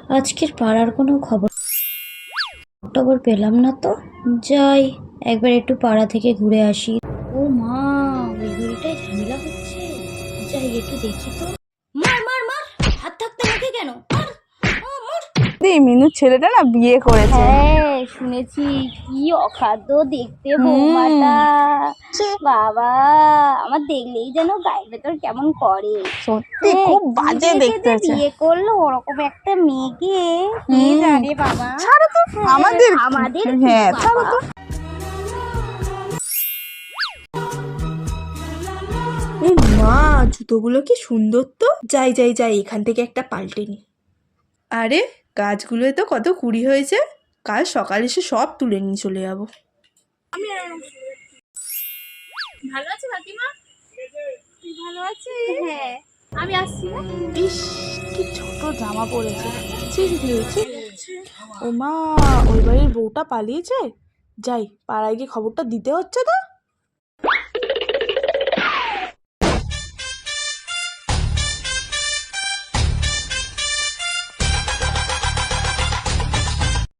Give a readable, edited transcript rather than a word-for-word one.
আজকের পাড়ার কোনো খবর টবর পেলাম না তো। যাই একবার একটু পাড়া থেকে ঘুরে আসি। ও মা, ওই ঘড়িটাই ঝামেলা হচ্ছে। যাই একটু দেখি তো। মার মার মার, হাত থাকতে মুখে কেন? মার, মার। মিনুর ছেলেটা না বিয়ে করেছে। হ্যাঁ শুনেছি, কি অখাদ্য দেখতে বৌমাটা। বাবা, আমার দেখলেই যেন গায়ের ভেতর কেমন করে। সত্যি খুব বাজে দেখতে হয়েছে। বিয়ে করলো ওরকম একটা মেয়েকে, কে জানে বাবা। ছাড়ো তো, আমাদের হ্যাঁ ছাড়ো তো। ও মা, জুতোগুলো কি সুন্দর তো। যাই যাই যাই, এখান থেকে একটা পাল্টে নি। আরে গাছগুলোয় তো কত কুড়ি হয়েছে, কাল সকালে এসে সব তুলে নিয়ে চলে যাবো। ভালো আছে কাকিমা? ভালো আছি। হ্যাঁ, আমি আসছি। ইস, কি ছোট জামা পরেছে। ছি ছি ছি। ও মা, ওই বাড়ির বউটা পালিয়েছে। যাই, পাড়ায় গিয়ে খবরটা দিতে হচ্ছে তো।